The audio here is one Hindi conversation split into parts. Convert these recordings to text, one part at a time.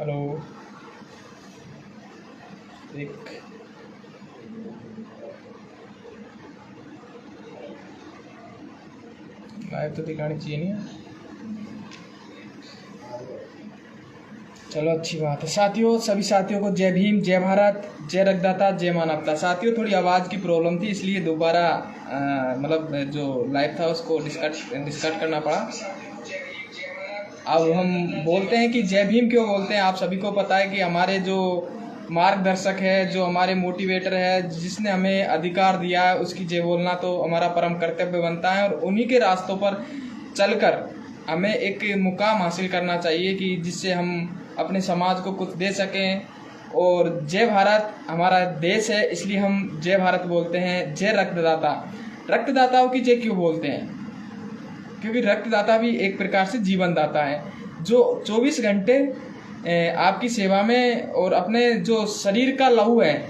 हेलो। एक लाइव तो दिखानी चाहिए नहीं है। चलो अच्छी बात है साथियों। सभी साथियों को जय भीम, जय भारत, जय रक्तदाता, जय मानवता। साथियों थोड़ी आवाज़ की प्रॉब्लम थी इसलिए दोबारा मतलब जो लाइव था उसको डिस्कट करना पड़ा। अब हम बोलते हैं कि जय भीम क्यों बोलते हैं। आप सभी को पता है कि हमारे जो मार्गदर्शक है, जो हमारे मोटिवेटर है, जिसने हमें अधिकार दिया है, उसकी जय बोलना तो हमारा परम कर्तव्य बनता है। और उन्हीं के रास्तों पर चलकर हमें एक मुकाम हासिल करना चाहिए कि जिससे हम अपने समाज को कुछ दे सकें। और जय भारत हमारा देश है इसलिए हम जय भारत बोलते हैं। जय रक्तदाता। रक्तदाताओं की जय क्यों बोलते हैं? क्योंकि रक्तदाता भी एक प्रकार से जीवन दाता है जो 24 घंटे आपकी सेवा में और अपने जो शरीर का लहू है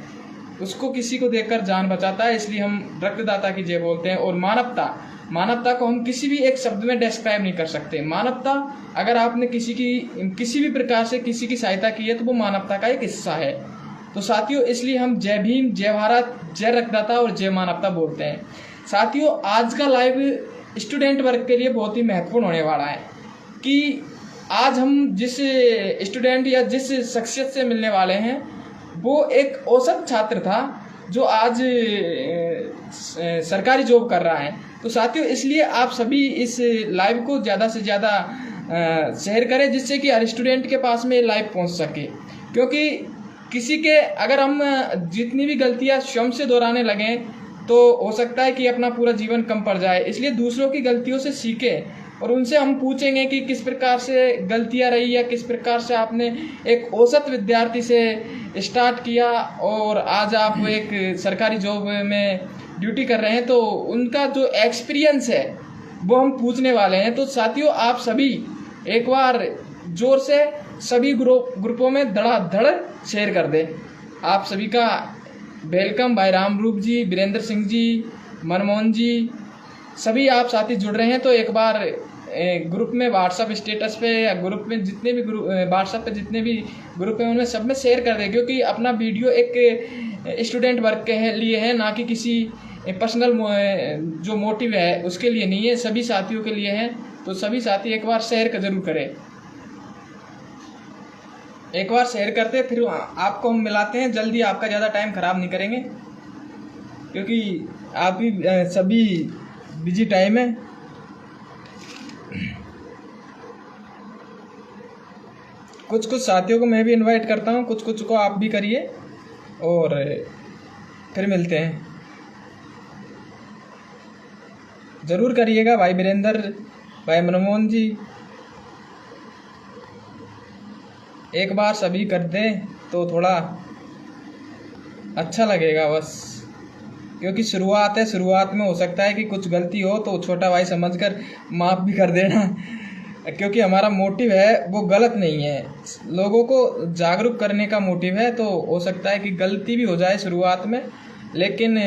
उसको किसी को देकर जान बचाता है, इसलिए हम रक्तदाता की जय बोलते हैं। और मानवता को हम किसी भी एक शब्द में डिस्क्राइब नहीं कर सकते। मानवता, अगर आपने किसी भी प्रकार से किसी की सहायता की है तो वो मानवता का एक हिस्सा है। तो साथियों इसलिए हम जय भीम, जय भारत, जय रक्तदाता और जय मानवता बोलते हैं। साथियों आज का लाइव स्टूडेंट वर्ग के लिए बहुत ही महत्वपूर्ण होने वाला है कि आज हम जिस स्टूडेंट या जिस शख्सियत से मिलने वाले हैं वो एक औसत छात्र था जो आज सरकारी जॉब कर रहा है। तो साथियों इसलिए आप सभी इस लाइव को ज़्यादा से ज़्यादा शेयर करें जिससे कि हर स्टूडेंट के पास में लाइव पहुंच सके। क्योंकि किसी के अगर हम जितनी भी गलतियां स्वयं से दोहराने लगें तो हो सकता है कि अपना पूरा जीवन कम पड़ जाए। इसलिए दूसरों की गलतियों से सीखें और उनसे हम पूछेंगे कि किस प्रकार से गलतियां रही या किस प्रकार से आपने एक औसत विद्यार्थी से स्टार्ट किया और आज आप एक सरकारी जॉब में ड्यूटी कर रहे हैं, तो उनका जो एक्सपीरियंस है वो हम पूछने वाले हैं। तो साथियों आप सभी एक बार जोर से सभी ग्रुपों में धड़ाधड़ शेयर कर दें। आप सभी का वेलकम। भाई रामरूप जी, वीरेंद्र सिंह जी, मनमोहन जी, सभी आप साथी जुड़ रहे हैं तो एक बार ग्रुप में व्हाट्सएप स्टेटस पे या ग्रुप में जितने भी व्हाट्सएप पे जितने भी ग्रुप हैं उनमें सब में शेयर कर दें। क्योंकि अपना वीडियो एक स्टूडेंट वर्ग के लिए है, ना कि किसी पर्सनल जो मोटिव है उसके लिए नहीं है, सभी साथियों के लिए है। तो सभी साथी एक बार शेयर ज़रूर करें। एक बार शेयर करते फिर आपको हम मिलाते हैं जल्दी। आपका ज़्यादा टाइम ख़राब नहीं करेंगे क्योंकि आप भी सभी बिजी टाइम है। कुछ साथियों को मैं भी इनवाइट करता हूँ, कुछ को आप भी करिए और फिर मिलते हैं। ज़रूर करिएगा भाई वीरेंद्र, भाई मनमोहन जी, एक बार सभी कर दें तो थोड़ा अच्छा लगेगा बस। क्योंकि शुरुआत है, शुरुआत में हो सकता है कि कुछ गलती हो तो छोटा भाई समझकर माफ़ भी कर देना। क्योंकि हमारा मोटिव है वो गलत नहीं है, लोगों को जागरूक करने का मोटिव है। तो हो सकता है कि गलती भी हो जाए शुरुआत में, लेकिन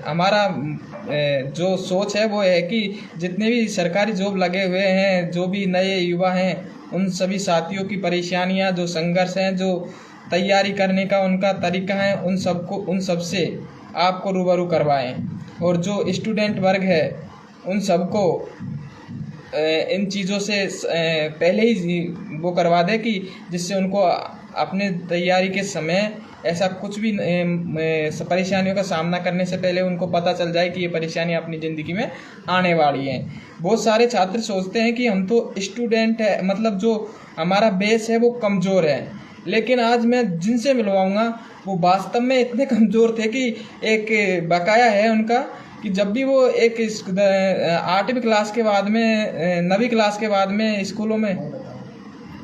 हमारा जो सोच है वो है कि जितने भी सरकारी जॉब लगे हुए हैं, जो भी नए युवा हैं, उन सभी साथियों की परेशानियां, जो संघर्ष हैं, जो तैयारी करने का उनका तरीका है, उन सब से आपको रूबरू करवाएं। और जो स्टूडेंट वर्ग है उन सबको इन चीज़ों से पहले ही वो करवा दे कि जिससे उनको अपने तैयारी के समय ऐसा कुछ भी परेशानियों का सामना करने से पहले उनको पता चल जाए कि ये परेशानियाँ अपनी ज़िंदगी में आने वाली हैं। बहुत सारे छात्र सोचते हैं कि हम तो स्टूडेंट है, मतलब जो हमारा बेस है वो कमज़ोर है, लेकिन आज मैं जिनसे मिलवाऊंगा वो वास्तव में इतने कमज़ोर थे कि एक बकाया है उनका कि जब भी वो एक 8वीं क्लास के बाद में 9वीं क्लास के बाद में स्कूलों में,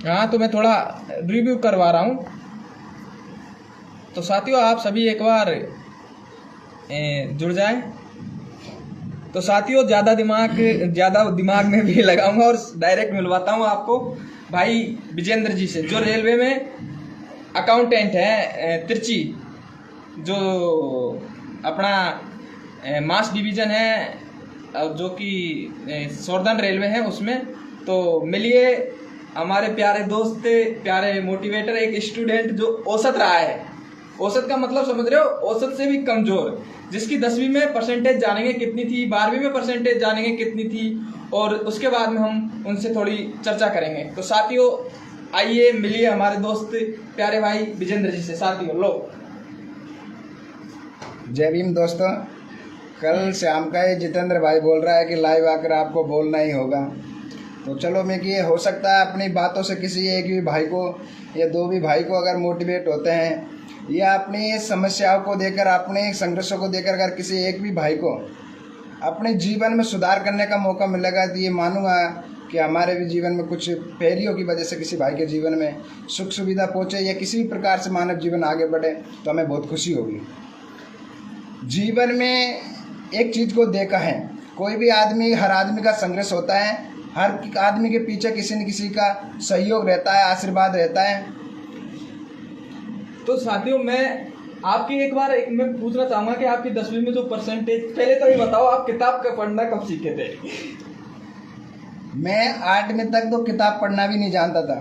हाँ तो मैं थोड़ा रिव्यू करवा रहा हूँ। तो साथियों आप सभी एक बार जुड़ जाएं। तो साथियों ज़्यादा दिमाग में भी लगाऊंगा और डायरेक्ट मिलवाता हूँ आपको भाई विजेंद्र जी से, जो रेलवे में अकाउंटेंट है तिरची, जो अपना मास डिवीज़न है जो कि सॉर्दर्न रेलवे है उसमें। तो मिलिए हमारे प्यारे दोस्त, प्यारे मोटिवेटर, एक स्टूडेंट जो औसत रहा है, औसत का मतलब समझ रहे हो, औसत से भी कमजोर, जिसकी 10वीं में परसेंटेज जानेंगे कितनी थी, 12वीं में परसेंटेज जानेंगे कितनी थी, और उसके बाद में हम उनसे थोड़ी चर्चा करेंगे। तो साथियों आइए मिलिए हमारे दोस्त प्यारे भाई विजेंद्र जी से। साथियों लो। जय भीम दोस्तों। कल शाम का ये जितेंद्र भाई बोल रहा है कि लाइव आकर आपको बोलना ही होगा, तो चलो मैं कि ये हो सकता है अपनी बातों से किसी एक भी भाई को या दो भी भाई को अगर मोटिवेट होते हैं, या अपनी समस्याओं को देकर, अपने संघर्षों को देकर अगर किसी एक भी भाई को अपने जीवन में सुधार करने का मौका मिलेगा, तो ये मानूंगा कि हमारे भी जीवन में कुछ पहेलियों की वजह से किसी भाई के जीवन में सुख सुविधा पहुँचे या किसी भी प्रकार से मानव जीवन आगे बढ़े, तो हमें बहुत खुशी होगी। जीवन में एक चीज़ को देखा है, कोई भी आदमी, हर आदमी का संघर्ष होता है, हर आदमी के पीछे किसी न किसी का सहयोग रहता है, आशीर्वाद रहता है। तो साथियों मैं आपकी मैं पूछना चाहूंगा कि आपकी 10वीं में जो परसेंटेज, पहले तो ये बताओ आप किताब का पढ़ना कब सीखे थे? मैं 8वीं तक तो किताब पढ़ना भी नहीं जानता था।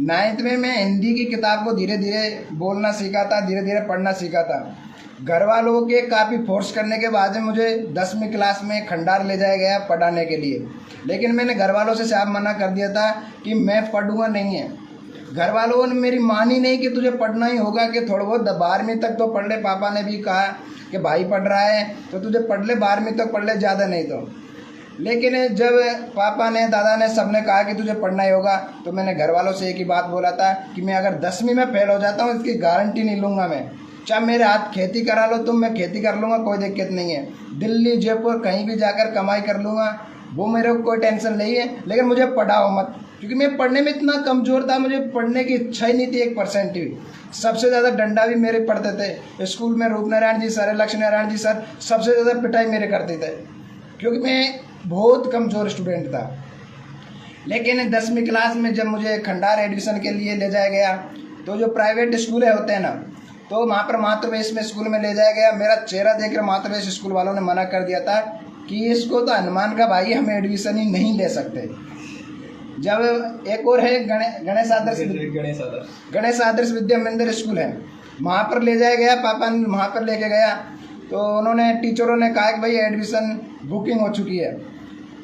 9th में मैं हिंदी की किताब को धीरे धीरे बोलना सीखा था, धीरे धीरे पढ़ना सीखा था। घर वालों के काफ़ी फोर्स करने के बाद में मुझे 10वीं क्लास में खंडार ले जाया गया पढ़ाने के लिए, लेकिन मैंने घर वालों से साफ मना कर दिया था कि मैं पढ़ूंगा नहीं है। घर वालों ने मेरी मानी नहीं कि तुझे पढ़ना ही होगा, कि थोड़ा बहुत 12वीं तक तो पढ़ ले। पापा ने भी कहा कि भाई पढ़ रहा है तो तुझे पढ़ ले, 12वीं तक पढ़ ले, ज़्यादा नहीं तो। लेकिन जब पापा ने, दादा ने, सबने कहा कि तुझे पढ़ना ही होगा, तो मैंने घर वालों से एक ही बात बोला था कि मैं अगर 10वीं में फेल हो जाता हूँ, इसकी गारंटी नहीं लूँगा मैं। चाहे मेरे हाथ खेती करा लो तुम, मैं खेती कर लूँगा, कोई दिक्कत नहीं है। दिल्ली, जयपुर, कहीं भी जाकर कमाई कर लूँगा, वो मेरे को कोई टेंशन नहीं है, लेकिन मुझे पढ़ाओ मत। क्योंकि मैं पढ़ने में इतना कमज़ोर था, मुझे पढ़ने की इच्छा ही नहीं थी 1% भी। सबसे ज़्यादा डंडा भी मेरे पढ़ते थे स्कूल में। रूप नारायण जी सर, लक्ष्मी नारायण जी सर सबसे ज़्यादा पिटाई मेरे करते थे, क्योंकि मैं बहुत कमज़ोर स्टूडेंट था। लेकिन 10वीं क्लास में जब मुझे खंडार एडमिशन के लिए ले जाया गया, तो जो प्राइवेट स्कूल होते हैं ना, तो वहाँ पर मातृवेश में स्कूल में ले जाया गया। मेरा चेहरा देखकर मातृवेश स्कूल वालों ने मना कर दिया था कि इसको तो हनुमान का भाई, हम एडमिशन ही नहीं ले सकते। जब एक और है गणेश आदर्श विद्या मंदिर स्कूल है, वहाँ पर ले जाया गया। पापा ने वहाँ पर लेके गया, तो उन्होंने, टीचरों ने कहा कि भाई एडमिशन बुकिंग हो चुकी है।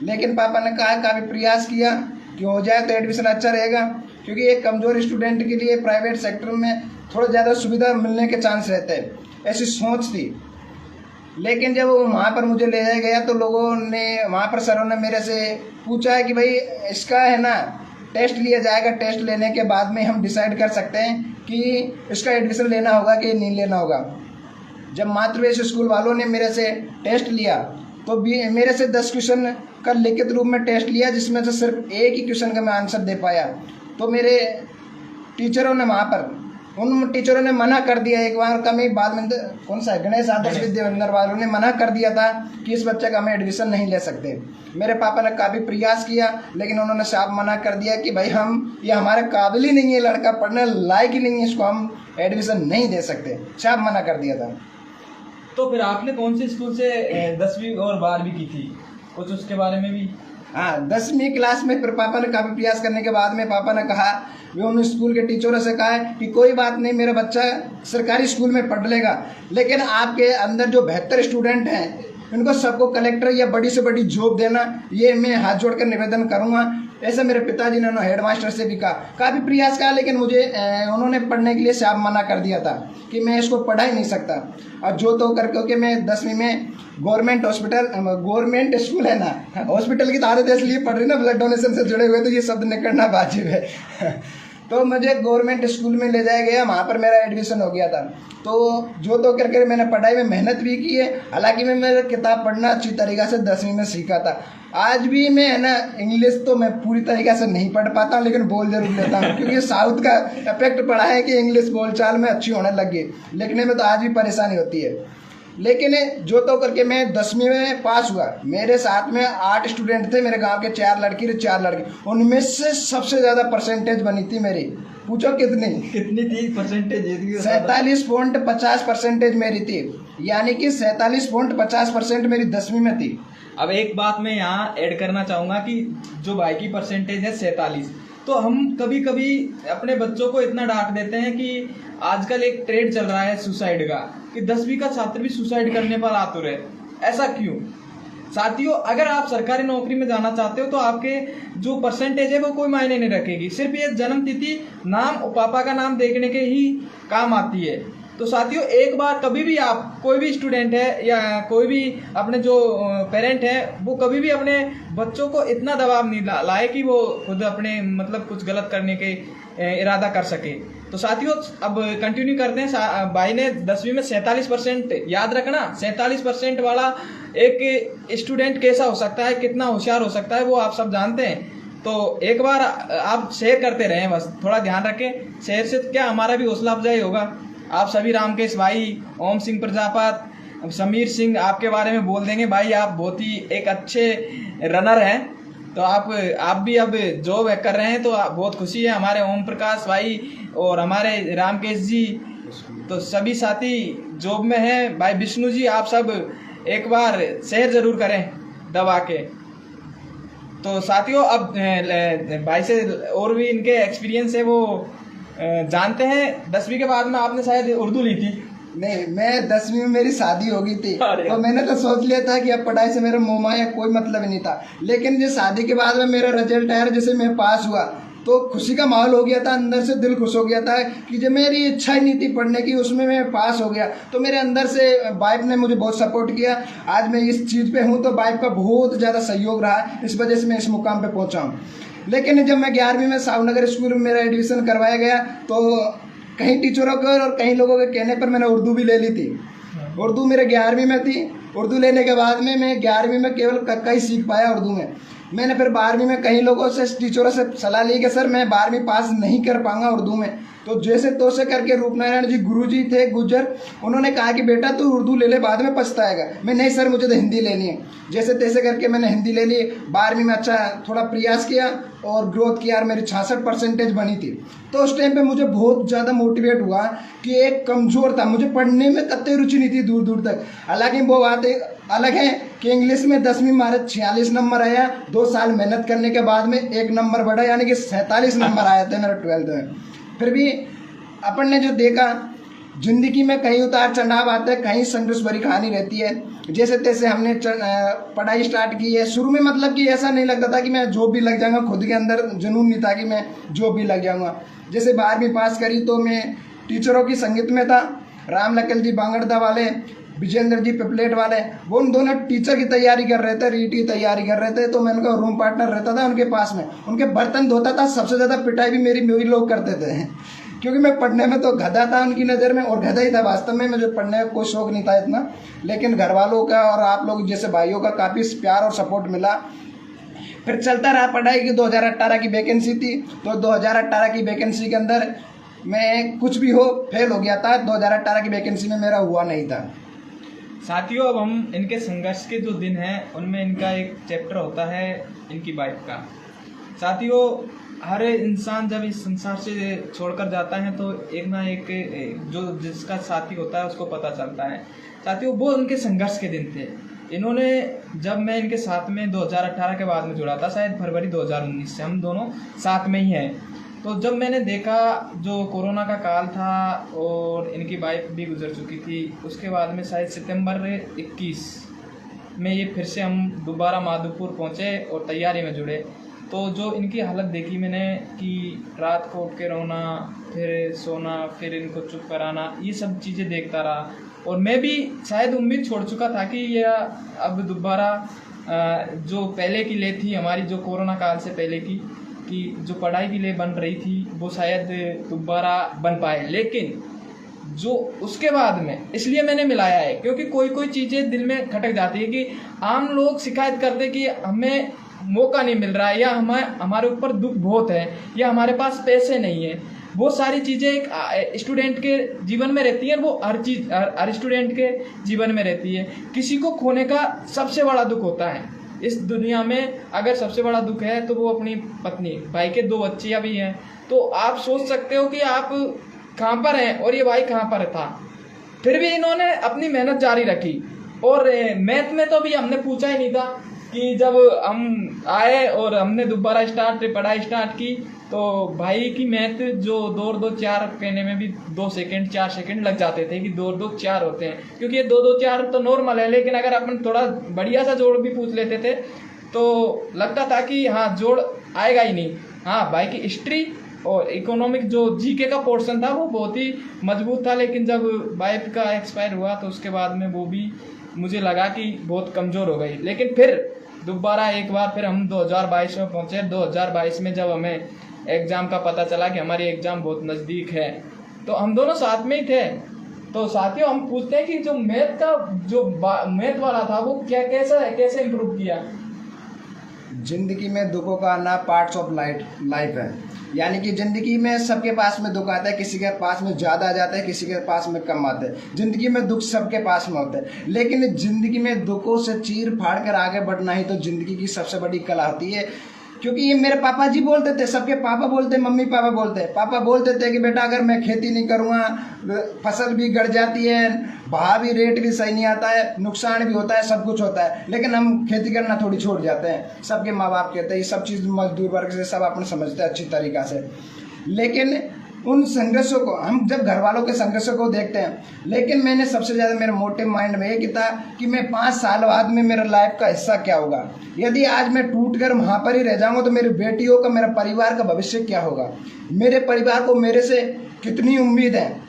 लेकिन पापा ने कहा, काफ़ी प्रयास किया कि हो जाए तो एडमिशन अच्छा रहेगा, क्योंकि एक कमज़ोर स्टूडेंट के लिए प्राइवेट सेक्टर में थोड़ा ज़्यादा सुविधा मिलने के चांस रहते हैं, ऐसी सोच थी। लेकिन जब वहाँ पर मुझे ले जाया गया, तो लोगों ने, वहाँ पर सरों ने मेरे से पूछा है कि भाई इसका है ना टेस्ट लिया जाएगा, टेस्ट लेने के बाद में हम डिसाइड कर सकते हैं कि इसका एडमिशन लेना होगा कि नहीं लेना होगा। जब मातृवेश स्कूल वालों ने मेरे से टेस्ट लिया, तो भी मेरे से 10 क्वेश्चन का लिखित रूप में टेस्ट लिया, जिसमें से सिर्फ एक ही क्वेश्चन का मैं आंसर दे पाया। तो मेरे टीचरों ने, वहाँ पर उन टीचरों ने मना कर दिया। एक बार कमी बाद में, कौन सा है, गणेश आदर्श विद्या मंदिर वालों ने मना कर दिया था कि इस बच्चे का हम एडमिशन नहीं ले सकते। मेरे पापा ने काफ़ी प्रयास किया, लेकिन उन्होंने साफ मना कर दिया कि भाई ये हमारे काबिल ही नहीं है, लड़का पढ़ने लायक ही नहीं है, इसको हम एडमिशन नहीं दे सकते, साफ मना कर दिया था। तो फिर आपने कौन से स्कूल से 10वीं और 12वीं की थी, कुछ उसके बारे में भी? हाँ, 10वीं क्लास में फिर पापा ने काफ़ी प्रयास करने के बाद में पापा ने कहा, वे उन स्कूल के टीचरों से कहा कि कोई बात नहीं, मेरा बच्चा सरकारी स्कूल में पढ़ लेगा, लेकिन आपके अंदर जो बेहतर स्टूडेंट हैं उनको सबको कलेक्टर या बड़ी से बड़ी जॉब देना, ये मैं हाथ जोड़कर निवेदन करूँगा। ऐसे मेरे पिताजी ने हेडमास्टर से भी कहा, काफ़ी प्रयास कहा, लेकिन मुझे उन्होंने पढ़ने के लिए साफ मना कर दिया था कि मैं इसको पढ़ा ही नहीं सकता। और जो तो कर, क्योंकि मैं 10वीं में गवर्नमेंट गवर्नमेंट स्कूल है ना, हॉस्पिटल की तो आदत इसलिए पढ़ रही ना, ब्लड डोनेशन से जुड़े हुए, तो ये शब्द निकलना वाजिब है। तो मुझे गवर्नमेंट स्कूल में ले जाया गया, वहाँ पर मेरा एडमिशन हो गया था। तो जो तो करके मैंने पढ़ाई में मेहनत भी की है, हालांकि मैं मेरा किताब पढ़ना अच्छी तरीक़ा से 10वीं में सीखा था। आज भी मैं है ना, इंग्लिश तो मैं पूरी तरीक़े से नहीं पढ़ पाता हूँ, लेकिन बोल जरूर लेता हूँ, क्योंकि साउथ का इफेक्ट पड़ा है कि इंग्लिश बोलचाल में अच्छी होने लगी। लिखने में तो आज भी परेशानी होती है। लेकिन जो तो करके मैं 10वीं में पास हुआ। मेरे साथ में 8 स्टूडेंट थे, मेरे गांव के 4 लड़की और 4 लड़के। उनमें से सबसे ज़्यादा परसेंटेज बनी थी मेरी। पूछो कितनी थी परसेंटेज? 47.50% मेरी थी, यानी कि 47.50% मेरी 10वीं में थी। अब एक बात मैं यहाँ ऐड करना चाहूँगा कि जो भाई की परसेंटेज है 47, तो हम कभी कभी अपने बच्चों को इतना डांट देते हैं कि आजकल एक ट्रेंड चल रहा है सुसाइड का, कि 10वीं का छात्र भी सुसाइड करने पर आतुर है। ऐसा क्यों? साथियों, अगर आप सरकारी नौकरी में जाना चाहते हो तो आपके जो परसेंटेज है वो कोई मायने नहीं रखेगी, सिर्फ ये जन्म तिथि, नाम और पापा का नाम देखने के ही काम आती है। तो साथियों, एक बार कभी भी आप, कोई भी स्टूडेंट है या कोई भी अपने जो पेरेंट है, वो कभी भी अपने बच्चों को इतना दबाव नहीं लाए कि वो खुद अपने मतलब कुछ गलत करने के इरादा कर सके। तो साथियों, अब कंटिन्यू करते हैं। भाई ने 10वीं में 47%, याद रखना 47% वाला एक स्टूडेंट कैसा हो सकता है, कितना होशियार हो सकता है, वो आप सब जानते हैं। तो एक बार आप शेयर करते रहें, बस थोड़ा ध्यान रखें। शेयर से क्या हमारा भी हौसला अफजाई होगा। आप सभी रामकेश भाई, ओम सिंह प्रजापत, समीर सिंह आपके बारे में बोल देंगे भाई आप बहुत ही एक अच्छे रनर हैं। तो आप भी अब जॉब कर रहे हैं तो बहुत खुशी है। हमारे ओम प्रकाश भाई और हमारे रामकेश जी, तो सभी साथी जॉब में हैं। भाई विष्णु जी, आप सब एक बार शेयर जरूर करें दबा के। तो साथियों, अब भाई से और भी इनके एक्सपीरियंस है वो जानते हैं। 10वीं के बाद में आपने शायद उर्दू ली थी? नहीं, मैं 10वीं में मेरी शादी हो गई थी, तो मैंने तो सोच लिया था कि अब पढ़ाई से मेरा मोह या कोई मतलब ही नहीं था। लेकिन जो शादी के बाद में मेरा रिजल्ट आया, जैसे मैं पास हुआ, तो खुशी का माहौल हो गया था, अंदर से दिल खुश हो गया था कि जो मेरी इच्छा ही नहीं थी पढ़ने की, उसमें मैं पास हो गया। तो मेरे अंदर से वाइफ ने मुझे बहुत सपोर्ट किया। आज मैं इस चीज़ पे हूँ तो वाइफ का बहुत ज़्यादा सहयोग रहा, इस वजह से मैं इस मुकाम पे पहुँचा हूँ। लेकिन जब मैं 11वीं में सावनगर स्कूल में मेरा एडमिशन करवाया गया, तो कई टीचरों के और कई लोगों के कहने पर मैंने उर्दू भी ले ली थी। उर्दू मेरे 11वीं में थी। उर्दू लेने के बाद में मैं 11वीं में केवल कक्का ही सीख पाया उर्दू में। मैंने फिर 12वीं में कई लोगों से, टीचरों से सलाह ली कि सर मैं 12वीं पास नहीं कर पाऊंगा उर्दू में। तो जैसे तो से करके रूपनारायण जी गुरुजी थे गुज्जर, उन्होंने कहा कि बेटा तू उर्दू ले ले, बाद में पछताएगा। मैं नहीं सर, मुझे तो हिंदी लेनी है। जैसे तैसे करके मैंने हिंदी ले ली। 12वीं में अच्छा थोड़ा प्रयास किया और ग्रोथ किया और मेरी 66% बनी थी। तो उस टाइम पे मुझे बहुत ज़्यादा मोटिवेट हुआ कि एक कमज़ोर था, मुझे पढ़ने में कतई रुचि नहीं थी दूर दूर तक। हालांकि वो बात अलग है कि इंग्लिश में 10वीं मारे 46 नंबर आया। 2 साल मेहनत करने के बाद में 1 नंबर बढ़ा, यानी कि 47 नंबर आया था मेरा 12th में। फिर भी अपन ने जो देखा, जिंदगी में कहीं उतार चढ़ाव आते हैं, कहीं संघर्ष भरी कहानी रहती है। जैसे तैसे हमने पढ़ाई स्टार्ट की है। शुरू में मतलब कि ऐसा नहीं लगता था कि मैं जॉब भी लग जाऊंगा, खुद के अंदर जुनून नहीं था कि मैं जॉब भी लग जाऊंगा। जैसे 12वीं पास करी तो मैं टीचरों की संगत में था। राम लखन जी बांगड़दा वाले, विजेंद्र जी पिपलेट वाले, वो उन दोनों टीचर की तैयारी कर रहे थे, रीट की तैयारी कर रहे थे। तो मैं उनका रूम पार्टनर रहता था उनके पास में, उनके बर्तन धोता था। सबसे ज़्यादा पिटाई भी मेरी लोग करते थे, क्योंकि मैं पढ़ने में तो गधा था उनकी नज़र में, और गधा ही था वास्तव में। मुझे पढ़ने का कोई शौक नहीं था इतना, लेकिन घर वालों का और आप लोग जैसे भाइयों का काफ़ी प्यार और सपोर्ट मिला। फिर चलता रहा पढ़ाई की। 2018 की वैकेंसी थी, तो 2018 की वैकेंसी के अंदर मैं कुछ भी हो फेल हो गया था। 2018 की वैकेंसी में मेरा हुआ नहीं था। साथियों, अब हम इनके संघर्ष के जो दिन हैं उनमें इनका एक चैप्टर होता है इनकी वाइफ का। साथियों, हर इंसान जब इस संसार से छोड़कर जाता है तो एक ना एक जो जिसका साथी होता है उसको पता चलता है। साथियों, वो उनके संघर्ष के दिन थे। इन्होंने, जब मैं इनके साथ में 2018 के बाद में जुड़ा था, शायद फरवरी 2019 से हम दोनों साथ में ही हैं। तो जब मैंने देखा जो कोरोना का काल था और इनकी वाइफ भी गुजर चुकी थी, उसके बाद में शायद सितंबर 21 में ये फिर से हम दोबारा माधोपुर पहुँचे और तैयारी में जुड़े। तो जो इनकी हालत देखी मैंने कि रात को उठ के रोना, फिर सोना, फिर इनको चुप कराना, ये सब चीज़ें देखता रहा। और मैं भी शायद उम्मीद छोड़ चुका था कि यह अब दोबारा जो पहले की ले थी हमारी, जो कोरोना काल से पहले की, कि जो पढ़ाई के लिए बन रही थी वो शायद दोबारा बन पाए। लेकिन जो उसके बाद में, इसलिए मैंने मिलाया है क्योंकि कोई कोई चीज़ें दिल में खटक जाती है कि आम लोग शिकायत करते कि हमें मौका नहीं मिल रहा है, या हमारे ऊपर दुख बहुत है, या हमारे पास पैसे नहीं है। वो सारी चीज़ें एक स्टूडेंट के जीवन में रहती हैं, वो हर स्टूडेंट के जीवन में रहती है। किसी को खोने का सबसे बड़ा दुख होता है इस दुनिया में। अगर सबसे बड़ा दुख है तो वो अपनी पत्नी, भाई के 2 बच्चियाँ भी हैं। तो आप सोच सकते हो कि आप कहाँ पर हैं और ये भाई कहाँ पर था। फिर भी इन्होंने अपनी मेहनत जारी रखी। और मैथ में तो अभी हमने पूछा ही नहीं था, कि जब हम आए और हमने दोबारा पढ़ाई स्टार्ट की, तो भाई की मैथ जो 2 2 4 कहने में भी 2 सेकंड 4 सेकंड लग जाते थे कि 2 2 4 होते हैं, क्योंकि ये 2 2 4 तो नॉर्मल है, लेकिन अगर अपन थोड़ा बढ़िया सा जोड़ भी पूछ लेते थे तो लगता था कि हाँ जोड़ आएगा ही नहीं। हाँ भाई की हिस्ट्री और इकोनॉमिक जो जीके का पोर्शन था वो बहुत ही मजबूत था, लेकिन जब वाइफ का एक्सपायर हुआ तो उसके बाद में वो भी मुझे लगा कि बहुत कमज़ोर हो गई। लेकिन फिर दोबारा एक बार फिर हम 2022 में पहुँचे। 2022 में जब हमें एग्ज़ाम का पता चला कि हमारी एग्ज़ाम बहुत नज़दीक है, तो हम दोनों साथ में ही थे। तो साथियों, हम पूछते हैं कि जो मैथ का जो मैथ वाला था वो क्या कैसा है, कैसे इम्प्रूव किया? जिंदगी में दुखों का आना पार्ट्स ऑफ लाइफ है। यानी कि ज़िंदगी में सबके पास में दुख आता है, किसी के पास में ज़्यादा आ जाता है, किसी के पास में कम आता है। ज़िंदगी में दुख सबके पास में होता है, लेकिन ज़िंदगी में दुखों से चीर फाड़ कर आगे बढ़ना ही तो ज़िंदगी की सबसे बड़ी कला होती है। क्योंकि ये मेरे पापा जी बोलते थे, सबके पापा बोलते, मम्मी पापा बोलते, पापा बोलते थे कि बेटा अगर मैं खेती नहीं करूँगा फसल भी गड़ जाती है, भाव भी रेट भी सही नहीं आता है, नुकसान भी होता है, सब कुछ होता है, लेकिन हम खेती करना थोड़ी छोड़ जाते हैं। सबके माँ बाप कहते हैं, ये सब चीज़ मजदूर वर्ग से सब अपन समझते हैं अच्छी तरीक़ा से। लेकिन उन संघर्षों को हम जब घर वालों के संघर्षों को देखते हैं, लेकिन मैंने सबसे ज़्यादा मेरे मोटे माइंड में ये था कि मैं 5 साल बाद में मेरा लाइफ का हिस्सा क्या होगा। यदि आज मैं टूट कर वहाँ पर ही रह जाऊँगा तो मेरी बेटियों का, मेरा परिवार का भविष्य क्या होगा। मेरे परिवार को मेरे से कितनी उम्मीद है,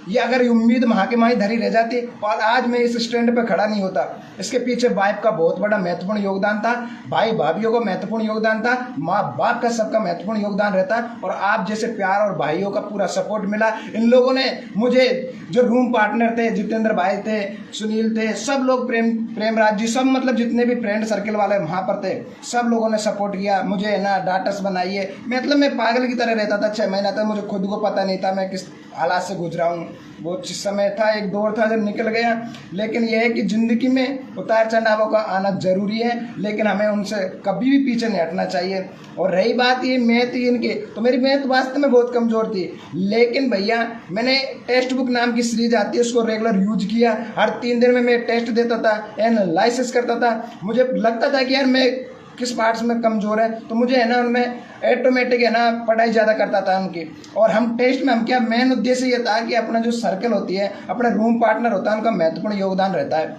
ये अगर ये उम्मीद वहाँ के वहीं धरी रह जाती और आज मैं इस स्टैंड पे खड़ा नहीं होता। इसके पीछे वाइफ का बहुत बड़ा महत्वपूर्ण योगदान था, भाई भाभीियों का महत्वपूर्ण योगदान था, माँ बाप का सबका महत्वपूर्ण योगदान रहता, और आप जैसे प्यार और भाइयों का पूरा सपोर्ट मिला। इन लोगों ने मुझे, जो रूम पार्टनर थे, जितेंद्र भाई थे, सुनील थे, सब लोग, प्रेमराज जी, सब मतलब जितने भी फ्रेंड सर्किल वाले वहाँ पर थे, सब लोगों ने सपोर्ट किया मुझे, है ना, डाटस बनाइए। मतलब मैं पागल की तरह रहता था 6 महीना तक, मुझे खुद को पता नहीं था मैं किस हालात से गुजरा हूँ। वो समय था, एक दौर था जब निकल गया। लेकिन यह है कि ज़िंदगी में उतार चढ़ावों का आना जरूरी है, लेकिन हमें उनसे कभी भी पीछे नहीं हटना चाहिए। और रही बात ये मैथ इनके, तो मेरी मैथ वास्तव में बहुत कमज़ोर थी, लेकिन भैया मैंने टेक्स्ट बुक नाम की सीरीज आती है, उसको रेगुलर यूज किया। हर 3 दिन में मैं टेस्ट देता था, एनालिसिस करता था। मुझे लगता था कि यार मैं किस पार्ट्स में कमज़ोर है, तो मुझे, है ना, उनमें ऑटोमेटिक, है ना, पढ़ाई ज़्यादा करता था उनकी। और हम टेस्ट में हम क्या, मेन उद्देश्य ये था कि अपना जो सर्कल होती है, अपने रूम पार्टनर होता है, उनका महत्वपूर्ण योगदान रहता है।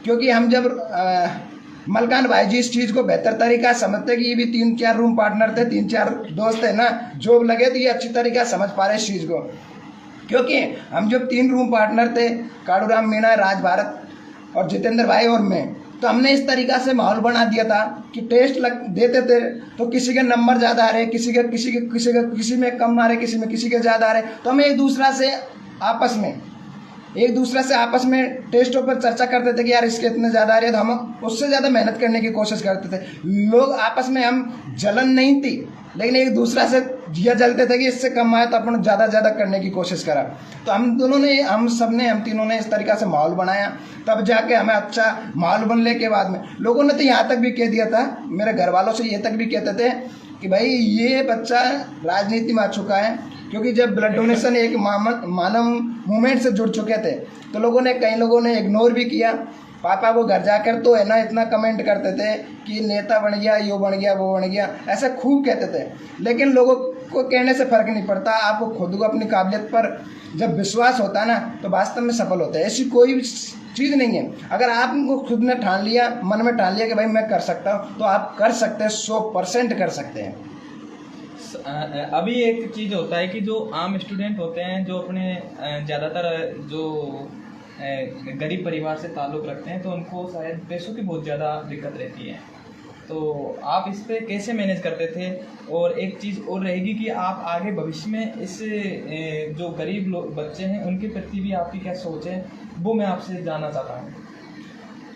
क्योंकि हम जब मलकान भाई जी इस चीज़ को बेहतर तरीका समझते कि ये भी 3-4 रूम पार्टनर थे, 3-4 दोस्त है ना, जॉब लगे, तो ये अच्छी तरीका समझ पा रहे इस चीज़ को। क्योंकि हम जब 3 रूम पार्टनर थे, काड़ूराम मीणा, राज भारत और जितेंद्र भाई और मैं, तो हमने इस तरीक़ा से माहौल बना दिया था कि टेस्ट देते थे तो किसी के नंबर ज़्यादा आ रहे, किसी में कम आ रहे, किसी के ज़्यादा आ रहे, तो हम एक दूसरे से आपस में टेस्टों पर चर्चा करते थे कि यार इसके इतने ज़्यादा आ रहे हैं, तो हम उससे ज़्यादा मेहनत करने की कोशिश करते थे। लोग आपस में, हम जलन नहीं थी, लेकिन एक दूसरा से जिया जलते थे कि इससे कम आए तो अपन ज़्यादा करने की कोशिश करा। तो हम तीनों ने इस तरीक़ा से माहौल बनाया, तब जाके हमें अच्छा माहौल बनने के बाद में लोगों ने तो यहाँ तक भी कह दिया था, मेरे घर वालों से ये तक भी कहते थे कि भाई ये बच्चा राजनीति में आ चुका है। क्योंकि जब ब्लड डोनेशन एक मानव मूवमेंट से जुड़ चुके थे, तो कई लोगों ने इग्नोर भी किया। पापा वो घर जाकर तो, है ना, इतना कमेंट करते थे कि नेता बन गया, यो बन गया, वो बन गया, ऐसा खूब कहते थे। लेकिन लोगों को कहने से फ़र्क नहीं पड़ता, आपको खुद को अपनी काबिलियत पर जब विश्वास होता है ना, तो वास्तव में सफल होता है। ऐसी कोई चीज़ नहीं है, अगर आपको खुद ने ठान लिया, मन में ठान लिया कि भाई मैं कर सकता हूँ, तो आप कर सकते हैं, 100% कर सकते हैं। अभी एक चीज़ होता है कि जो आम स्टूडेंट होते हैं, जो अपने ज़्यादातर जो गरीब परिवार से ताल्लुक़ रखते हैं, तो उनको शायद पैसों की बहुत ज़्यादा दिक्कत रहती है। तो आप इस पे कैसे मैनेज करते थे? और एक चीज़ और रहेगी कि आप आगे भविष्य में इस जो गरीब बच्चे हैं उनके प्रति भी आपकी क्या सोच है, वो मैं आपसे जानना चाहता हूँ।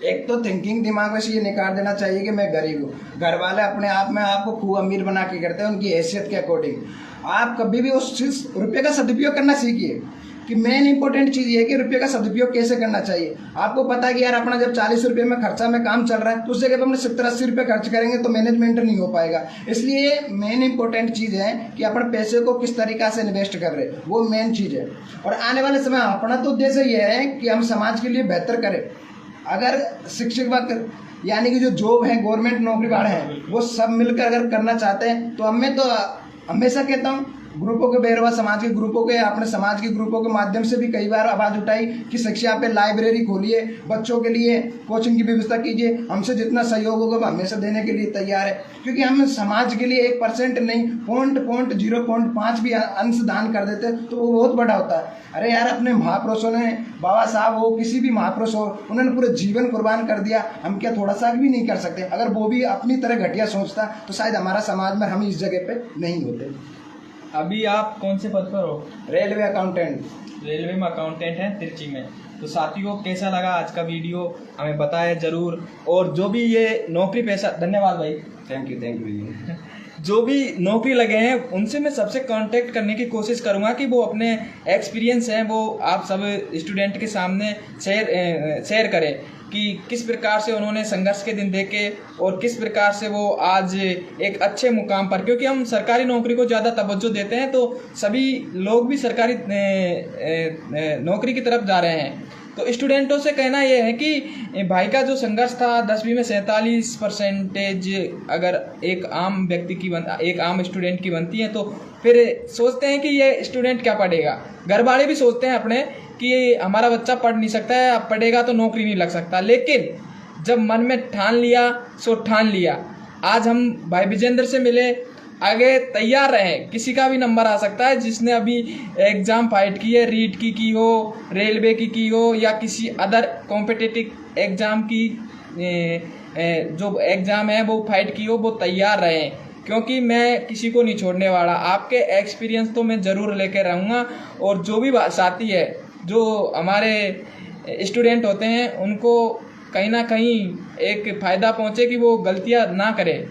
एक तो थिंकिंग दिमाग में से ये निकाल देना चाहिए कि मैं गरीब हूँ। घर वाले अपने आप में आपको खूब अमीर बना के करते हैं उनकी हैसियत के अकॉर्डिंग। आप कभी भी उस चीज़ रुपये का सदुपयोग करना सीखिए कि मेन इंपॉर्टेंट चीज़ ये है कि रुपये का सदुपयोग कैसे करना चाहिए। आपको पता है कि यार अपना जब 40 रुपये में खर्चा में काम चल रहा है, तो उस जगह पर हमने 70-80 रुपये खर्च करेंगे तो मैनेजमेंट नहीं हो पाएगा। इसलिए मेन इंपॉर्टेंट चीज़ है कि अपने पैसे को किस तरीक़ा से इन्वेस्ट कर रहे, वो मेन चीज़ है। और आने वाले समय अपना तो उद्देश्य ये है कि हम समाज के लिए बेहतर करें। अगर शिक्षक यानी कि जो जॉब है, गवर्नमेंट नौकरी वाले हैं, वो सब मिलकर अगर करना चाहते हैं तो हमें तो हमेशा कहता हूँ ग्रुपों के, बेरवा समाज के ग्रुपों के, अपने समाज के ग्रुपों के माध्यम से भी कई बार आवाज़ उठाई कि शिक्षा पे लाइब्रेरी खोलिए, बच्चों के लिए कोचिंग की व्यवस्था कीजिए, हमसे जितना सहयोग होगा वो हमेशा देने के लिए तैयार है। क्योंकि हम समाज के लिए 1% नहीं, 0.05 भी अंश दान कर देते तो वो बहुत बड़ा होता है। अरे यार, अपने महापुरुषों ने, बाबा साहब हो, किसी भी महापुरुष हो, उन्होंने पूरे जीवन कुर्बान कर दिया, हम क्या थोड़ा सा भी नहीं कर सकते? अगर वो भी अपनी तरह घटिया सोचता तो शायद हमारा समाज में हम इस जगह पे नहीं होते। अभी आप कौन से पद पर हो? Railway accountant. रेलवे में अकाउंटेंट हैं तिरची में। तो साथियों, कैसा लगा आज का वीडियो हमें बताएं ज़रूर। और जो भी ये नौकरी पेशा, धन्यवाद भाई, थैंक यू भैया। जो भी नौकरी लगे हैं उनसे मैं सबसे कांटेक्ट करने की कोशिश करूंगा कि वो अपने एक्सपीरियंस हैं वो आप सब स्टूडेंट के सामने शेयर करें कि किस प्रकार से उन्होंने संघर्ष के दिन देखे और किस प्रकार से वो आज एक अच्छे मुकाम पर, क्योंकि हम सरकारी नौकरी को ज़्यादा तवज्जो देते हैं तो सभी लोग भी सरकारी नौकरी की तरफ जा रहे हैं। तो स्टूडेंटों से कहना यह है कि भाई का जो संघर्ष था 10वीं में 47% अगर एक आम व्यक्ति की एक आम स्टूडेंट की बनती है तो फिर सोचते हैं कि ये स्टूडेंट क्या पढ़ेगा। घर वाले भी सोचते हैं अपने कि हमारा बच्चा पढ़ नहीं सकता है, अब पढ़ेगा तो नौकरी नहीं लग सकता। लेकिन जब मन में ठान लिया सो ठान लिया। आज हम भाई विजेंद्र से मिले, आगे तैयार रहें, किसी का भी नंबर आ सकता है। जिसने अभी एग्ज़ाम फाइट की है, रीट की हो, रेलवे की हो या किसी अदर कॉम्पिटिटिव एग्ज़ाम की जो एग्ज़ाम है वो फाइट की हो, वो तैयार रहें, क्योंकि मैं किसी को नहीं छोड़ने वाला। आपके एक्सपीरियंस तो मैं ज़रूर लेकर रहूँगा। और जो भी साथी है, जो हमारे स्टूडेंट होते हैं, उनको कहीं ना कहीं एक फ़ायदा पहुँचे कि वो गलतियाँ ना करें।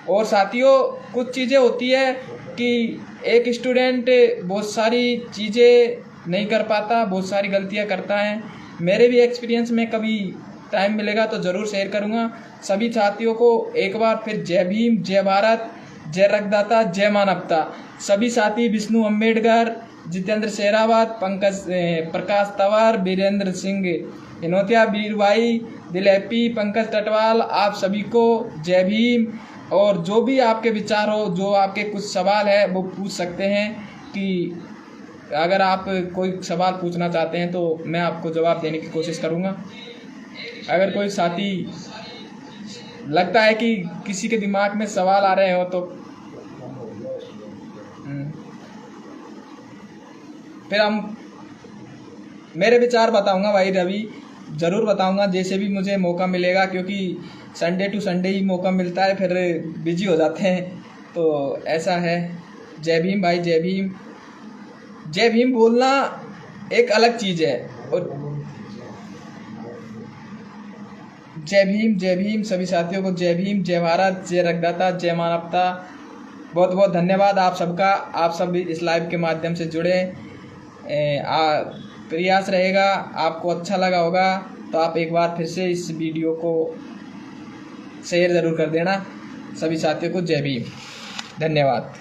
और साथियों, कुछ चीज़ें होती है कि एक स्टूडेंट बहुत सारी चीज़ें नहीं कर पाता, बहुत सारी गलतियां करता है। मेरे भी एक्सपीरियंस में कभी टाइम मिलेगा तो ज़रूर शेयर करूंगा। सभी साथियों को एक बार फिर जय भीम, जय भारत, जय रक्तदाता, जय मानवता। सभी साथी विष्णु अम्बेडकर, जितेंद्र शेरावत, प्रकाश तंवर, वीरेंद्र सिंह हिनोतिया, वीर भाई, दिलेपी, पंकज टटवाल, आप सभी को जय भीम। और जो भी आपके विचार हो, जो आपके कुछ सवाल है वो पूछ सकते हैं कि अगर आप कोई सवाल पूछना चाहते हैं तो मैं आपको जवाब देने की कोशिश करूंगा। अगर कोई साथी लगता है कि किसी के दिमाग में सवाल आ रहे हो तो फिर हम मेरे विचार बताऊंगा भाई रवि, ज़रूर बताऊंगा जैसे भी मुझे मौका मिलेगा, क्योंकि संडे टू संडे ही मौका मिलता है, फिर बिजी हो जाते हैं तो ऐसा है। जय भीम भाई, जय भीम। जय भीम बोलना एक अलग चीज़ है। और जय भीम, जय भीम। सभी साथियों को जय भीम, जय भारत, जय रक्तदाता, जय मानवता। बहुत बहुत धन्यवाद आप सबका। आप सब इस लाइव के माध्यम से जुड़े। प्रयास रहेगा, आपको अच्छा लगा होगा तो आप एक बार फिर से इस वीडियो को शेयर ज़रूर कर देना। सभी साथियों को जय भीम, धन्यवाद।